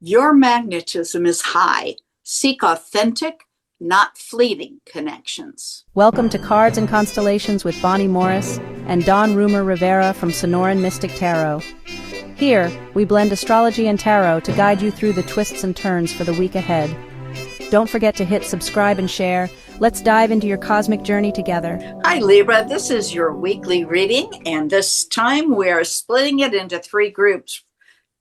Your magnetism is high. Seek authentic, not fleeting connections. Welcome to Cards and Constellations with Bonnie Morris and Don Rumor Rivera from Sonoran Mystic Tarot. Here, we blend astrology and tarot to guide you through the twists and turns for the week ahead. Don't forget to hit subscribe and share. Let's dive into your cosmic journey together. Hi, Libra. This is your weekly reading, and this time we are splitting it into three groups.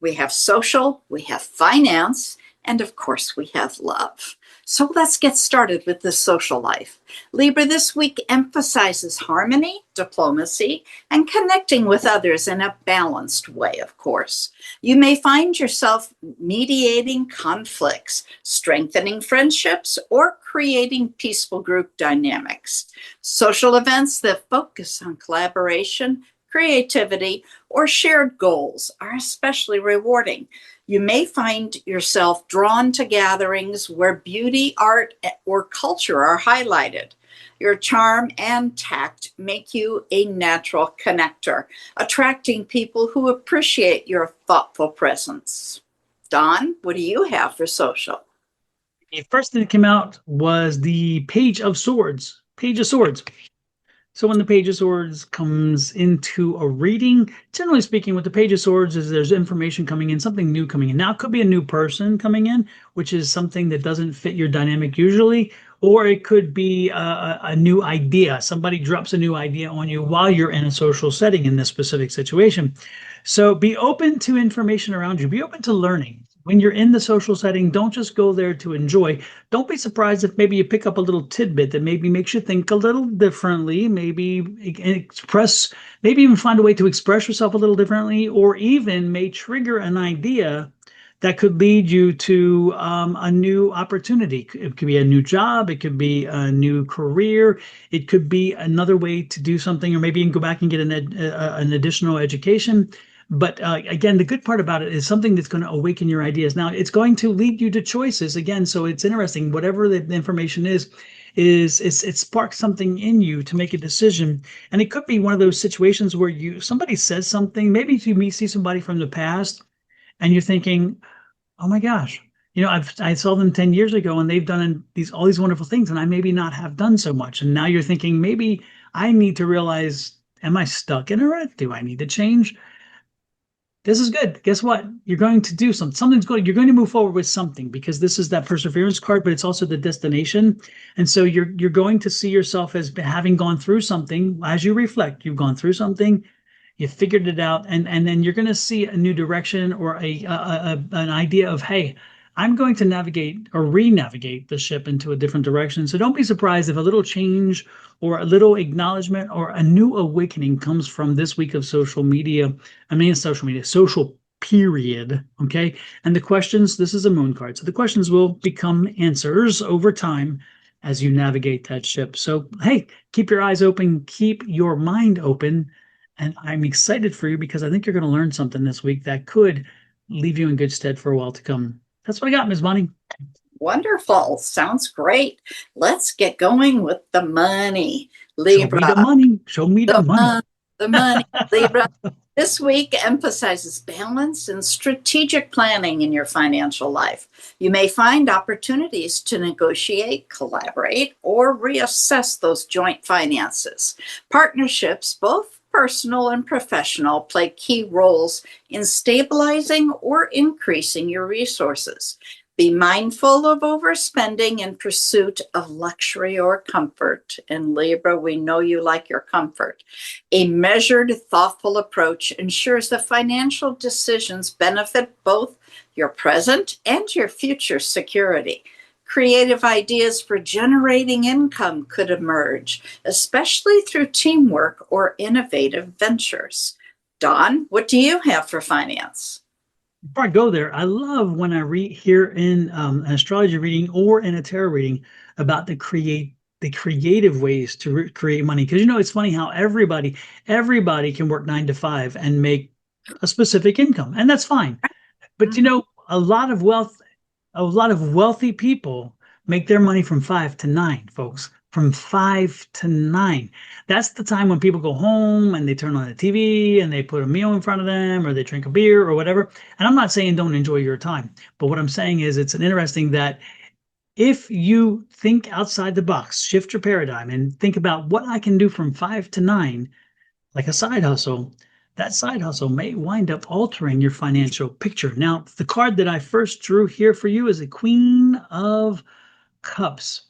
We have social, we have finance, and of course, we have love. So let's get started with the social life. Libra this week emphasizes harmony, diplomacy, and connecting with others in a balanced way, of course. You may find yourself mediating conflicts, strengthening friendships, or creating peaceful group dynamics. Social events that focus on collaboration, creativity, or shared goals are especially rewarding. You may find yourself drawn to gatherings where beauty, art, or culture are highlighted. Your charm and tact make you a natural connector, attracting people who appreciate your thoughtful presence. Don, what do you have for social? The first thing that came out was the Page of Swords. Page of Swords. So when the Page of Swords comes into a reading, generally speaking, with the Page of Swords is there's information coming in, something new coming in. Now, it could be a new person coming in, which is something that doesn't fit your dynamic usually, or it could be a new idea. Somebody drops a new idea on you while you're in a social setting in this specific situation. So be open to information around you. Be open to learning. When you're in the social setting, don't just go there to enjoy. Don't be surprised if maybe you pick up a little tidbit that maybe makes you think a little differently, maybe express, maybe even find a way to express yourself a little differently, or even may trigger an idea that could lead you to a new opportunity. It could be a new job. It could be a new career. It could be another way to do something, or maybe you can go back and get an additional education. But again, the good part about it is something that's going to awaken your ideas. Now, it's going to lead you to choices again. So it's interesting. Whatever the information is it sparks something in you to make a decision. And it could be one of those situations where somebody says something. Maybe you see somebody from the past, and you're thinking, "Oh my gosh, I saw them 10 years ago, and they've done all these wonderful things, and I maybe not have done so much." And now you're thinking, maybe I need to realize, am I stuck in a rut? Do I need to change? This is good. Guess what? You're going to do something's good. You're going to move forward with something, because this is that perseverance card, but it's also the destination. And so you're going to see yourself as having gone through something. As you reflect, you've gone through something, you figured it out, and then you're going to see a new direction, or an idea of, hey, I'm going to navigate or re-navigate the ship into a different direction. So don't be surprised if a little change or a little acknowledgement or a new awakening comes from this week of social media. Social period. Okay. And the questions, this is a moon card. So the questions will become answers over time as you navigate that ship. So, hey, keep your eyes open, keep your mind open. And I'm excited for you, because I think you're going to learn something this week that could leave you in good stead for a while to come. That's what I got, Ms. Bonnie. Wonderful. Sounds great. Let's get going with the money. Libra. Show me the money. Show me the money. The money, Libra. This week emphasizes balance and strategic planning in your financial life. You may find opportunities to negotiate, collaborate, or reassess those joint finances. Partnerships, both personal and professional, play key roles in stabilizing or increasing your resources. Be mindful of overspending in pursuit of luxury or comfort. And Libra, we know you like your comfort. A measured, thoughtful approach ensures that financial decisions benefit both your present and your future security. Creative ideas for generating income could emerge, especially through teamwork or innovative ventures. Don, what do you have for finance? Before I go there, I love when I hear in an astrology reading or in a tarot reading about the creative ways to create money. Because it's funny how everybody can work 9 to 5 and make a specific income, and that's fine. But a lot of wealthy people make their money from 5 to 9, folks. from 5 to 9. That's the time when people go home and they turn on the TV and they put a meal in front of them or they drink a beer or whatever. And I'm not saying don't enjoy your time, but what I'm saying is it's an interesting that if you think outside the box, shift your paradigm and think about what I can do from 5 to 9, like a side hustle, that side hustle may wind up altering your financial picture. Now, the card that I first drew here for you is a Queen of Cups.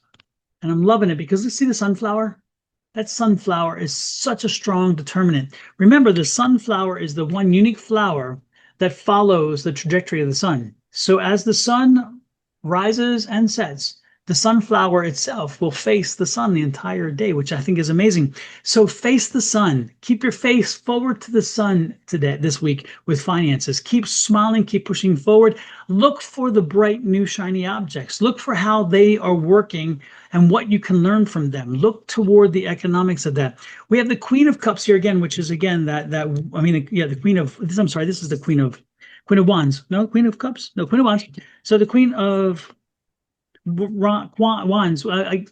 And I'm loving it because you see the sunflower? That sunflower is such a strong determinant. Remember, the sunflower is the one unique flower that follows the trajectory of the sun. So as the sun rises and sets, the sunflower itself will face the sun the entire day, which I think is amazing. So face the sun. Keep your face forward to the sun this week with finances. Keep smiling, keep pushing forward. Look for the bright, new, shiny objects. Look for how they are working and what you can learn from them. Look toward the economics of that. We have the Queen of Cups here again, which is again the Queen of, I'm sorry, this is the Queen of Wands. No, Queen of Cups? No, Queen of Wands. So the Queen of Wands,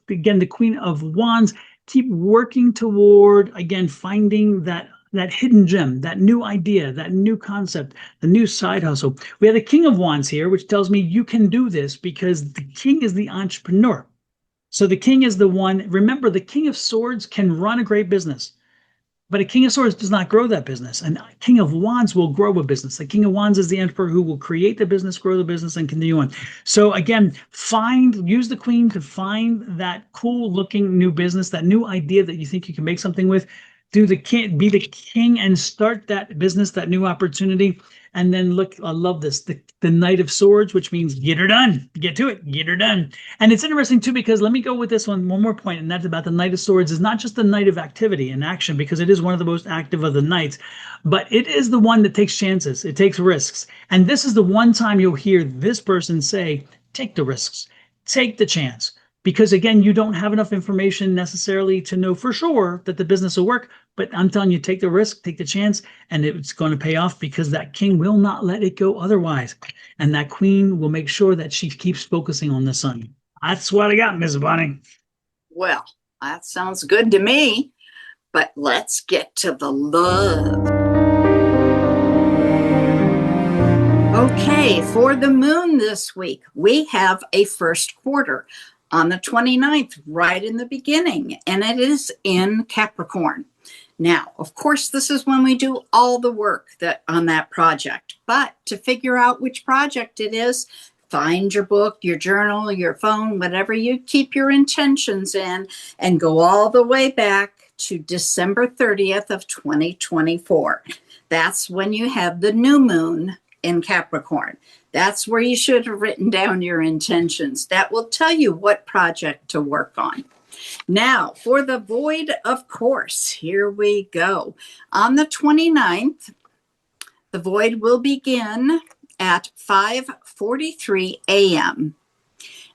again, the Queen of Wands. Keep working toward, again, finding that hidden gem, that new idea, that new concept, the new side hustle. We have the King of Wands here, which tells me you can do this because the king is the entrepreneur. So the king is the one. Remember, the King of Swords can run a great business, but a King of Swords does not grow that business. And a King of Wands will grow a business. The King of Wands is the emperor who will create the business, grow the business, and continue on. So again, use the Queen to find that cool looking new business, that new idea that you think you can make something with. Be the king and start that business, that new opportunity. And then look, I love this, the Knight of Swords, which means get her done, get to it, get her done. And it's interesting too, because let me go with this one more point, and that's about the Knight of Swords is not just the knight of activity and action, because it is one of the most active of the knights, but it is the one that takes chances, it takes risks. And this is the one time you'll hear this person say, take the risks, take the chance. Because again, you don't have enough information necessarily to know for sure that the business will work. But I'm telling you, take the risk, take the chance, and it's going to pay off because that king will not let it go otherwise. And that queen will make sure that she keeps focusing on the sun. That's what I got, Ms. Bonnie. Well, that sounds good to me. But let's get to the love. Okay, for the moon this week, we have a first quarter on the 29th, right in the beginning, and it is in Capricorn. Now, of course, this is when we do all the work on that project, but to figure out which project it is, find your book, your journal, your phone, whatever you keep your intentions in, and go all the way back to December 30th of 2024. That's when you have the new moon in Capricorn. That's where you should have written down your intentions. That will tell you what project to work on. Now, for the void, of course, here we go. On the 29th, the void will begin at 5:43 a.m.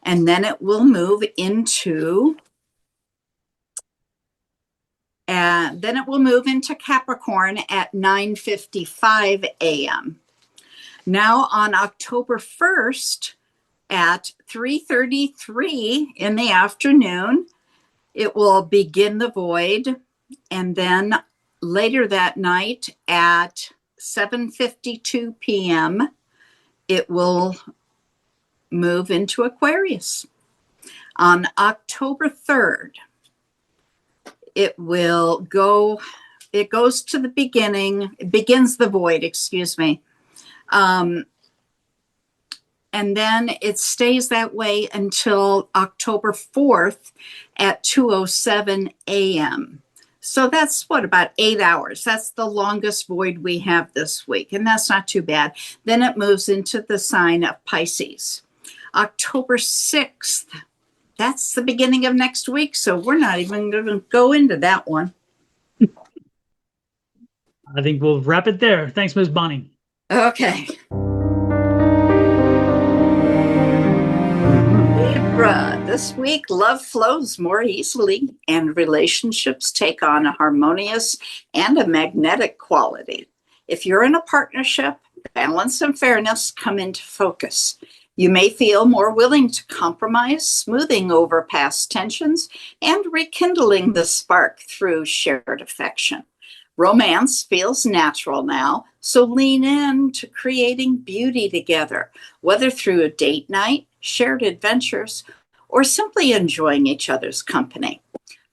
And then it will move into Capricorn at 9:55 a.m. Now on October 1st at 3:33 in the afternoon, it will begin the void. And then later that night at 7:52 p.m., it will move into Aquarius. On October 3rd, it goes to the beginning, it begins the void, excuse me. And then it stays that way until October 4th at 2:07 a.m. So that's about 8 hours. That's the longest void we have this week, and that's not too bad. Then it moves into the sign of Pisces. October 6th, that's the beginning of next week, so we're not even going to go into that one. I think we'll wrap it there. Thanks, Ms. Bonnie. Okay. Libra, this week love flows more easily and relationships take on a harmonious and a magnetic quality. If you're in a partnership, balance and fairness come into focus. You may feel more willing to compromise, smoothing over past tensions and rekindling the spark through shared affection. Romance feels natural now, so lean in to creating beauty together, whether through a date night, shared adventures, or simply enjoying each other's company.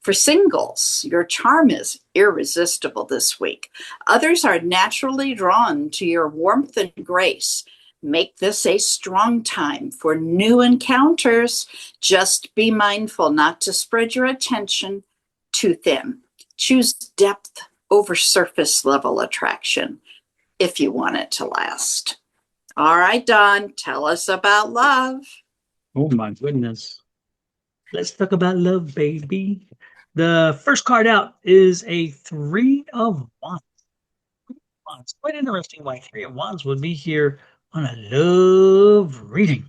For singles, your charm is irresistible this week. Others are naturally drawn to your warmth and grace. Make this a strong time for new encounters. Just be mindful not to spread your attention too thin. Choose depth over surface level attraction if you want it to last. All right, Don, tell us about love. Oh my goodness. Let's talk about love, baby. The first card out is a Three of Wands. It's quite interesting why Three of Wands would be here on a love reading.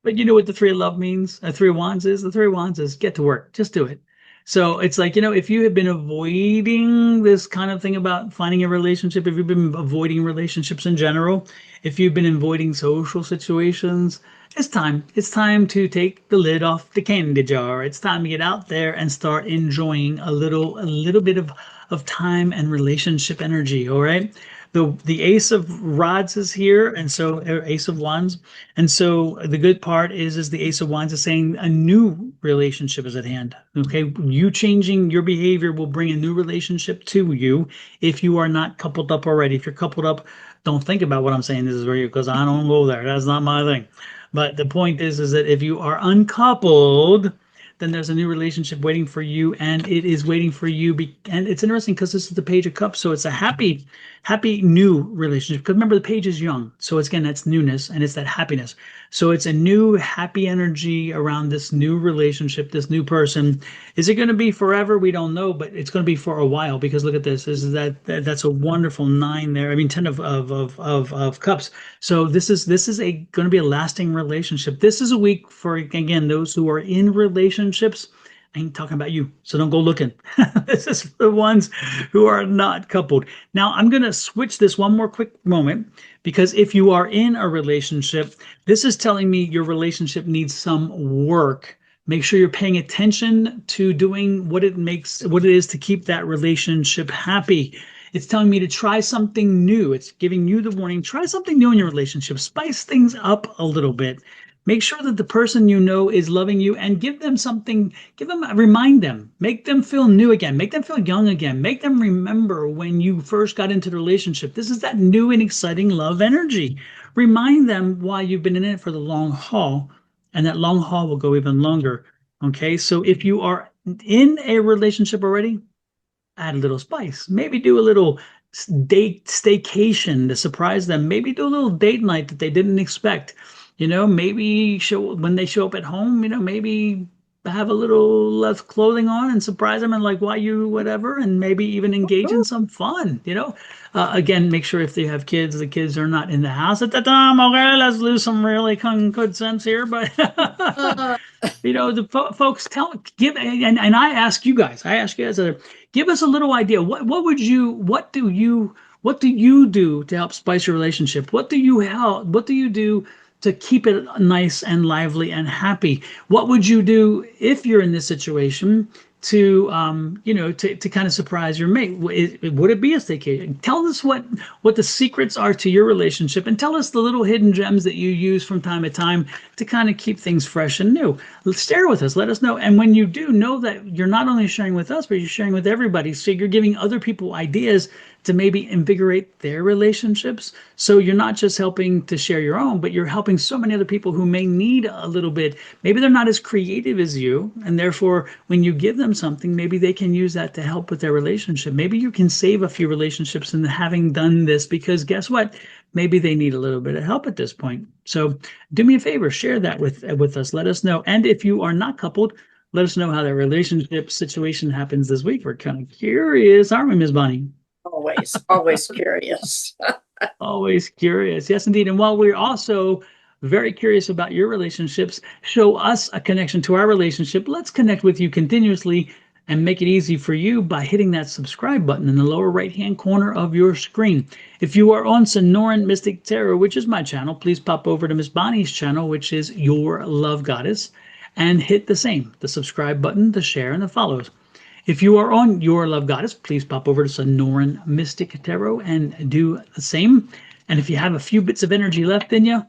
But you know what the Three of Love means? A Three of Wands is? The Three of Wands is get to work. Just do it. So it's like, if you have been avoiding this kind of thing about finding a relationship, if you've been avoiding relationships in general, if you've been avoiding social situations, it's time. It's time to take the lid off the candy jar. It's time to get out there and start enjoying a little bit of time and relationship energy. All right. The Ace of Rods is here, and so Ace of Wands, and so the good part is the Ace of Wands is saying a new relationship is at hand. Okay, you changing your behavior will bring a new relationship to you if you are not coupled up already. If you're coupled up, don't think about what I'm saying. This is for you because I don't go there. That's not my thing. But the point is that if you are uncoupled, then there's a new relationship waiting for you, and it is waiting for you. And it's interesting because this is the Page of Cups, so it's a happy new relationship. Because remember, the page is young, so it's again that's newness and it's that happiness. So it's a new happy energy around this new relationship, this new person. Is it going to be forever? We don't know, but it's going to be for a while because look at this. That's a wonderful 9 there. I mean 10 of cups. So this is going to be a lasting relationship. This is a week for again those who are in relationships. I ain't talking about you, so don't go looking. This is for the ones who are not coupled. Now, I'm going to switch this one more quick moment because if you are in a relationship, this is telling me your relationship needs some work. Make sure you're paying attention to doing what it is to keep that relationship happy. It's telling me to try something new. It's giving you the warning, try something new in your relationship. Spice things up a little bit. Make sure that the person you know is loving you and give them something, remind them, make them feel new again, make them feel young again, make them remember when you first got into the relationship. This is that new and exciting love energy. Remind them why you've been in it for the long haul, and that long haul will go even longer. Okay, so if you are in a relationship already, add a little spice. Maybe do a little date staycation to surprise them. Maybe do a little date night that they didn't expect. Maybe when they show up at home, maybe have a little less clothing on and surprise them and like, why you, whatever, and maybe even engage in some fun, again, make sure if they have kids, the kids are not in the house at the time. Okay, let's lose some really good sense here, but the folks give, and I ask you guys, give us a little idea. What do you do to help spice your relationship? What do you do to keep it nice and lively and happy? What would you do if you're in this situation to kind of surprise your mate? Would it be a staycation? Tell us what the secrets are to your relationship, and tell us the little hidden gems that you use from time to time to kind of keep things fresh and new. Share with us, let us know. And when you do, know that you're not only sharing with us, but you're sharing with everybody. So you're giving other people ideas to maybe invigorate their relationships. So you're not just helping to share your own, but you're helping so many other people who may need a little bit. Maybe they're not as creative as you, and therefore when you give them something, maybe they can use that to help with their relationship. Maybe you can save a few relationships in having done this, because guess what? Maybe they need a little bit of help at this point. So do me a favor, share that with us. Let us know. And if you are not coupled, let us know how that relationship situation happens this week. We're kind of curious, aren't we, Ms. Bonnie? Always curious. Always curious. Yes, indeed. And while we're also very curious about your relationships, show us a connection to our relationship. Let's connect with you continuously and make it easy for you by hitting that subscribe button in the lower right-hand corner of your screen. If you are on Sonoran Mystic Tarot, which is my channel, please pop over to Miss Bonnie's channel, which is Your Love Goddess, and hit the same, the subscribe button, the share, and the follows. If you are on Your Love Goddess, please pop over to Sonoran Mystic Tarot and do the same. And if you have a few bits of energy left in you,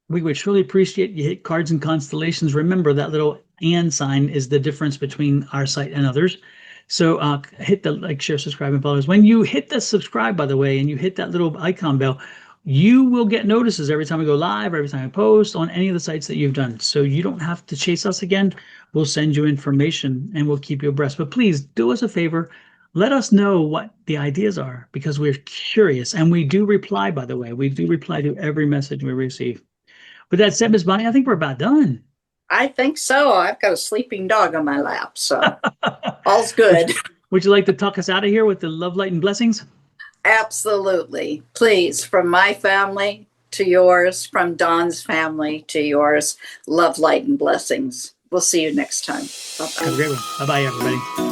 we would truly appreciate you hit cards and constellations. Remember that little and sign is the difference between our site and others. So hit the like, share, subscribe, and follows. When you hit the subscribe, by the way, and you hit that little icon bell, you will get notices every time we go live, every time I post on any of the sites that you've done. So you don't have to chase us again. We'll send you information and we'll keep you abreast. But please do us a favor. Let us know what the ideas are, because we're curious. And we do reply, by the way. We do reply to every message we receive. With that said, Miss Bonnie, I think we're about done. I think so. I've got a sleeping dog on my lap, so all's good. Would you like to talk us out of here with the love, light, and blessings? Absolutely. Please, from my family to yours, from Don's family to yours, love, light, and blessings. We'll see you next time. Bye-bye. Have a great one. Bye-bye, everybody.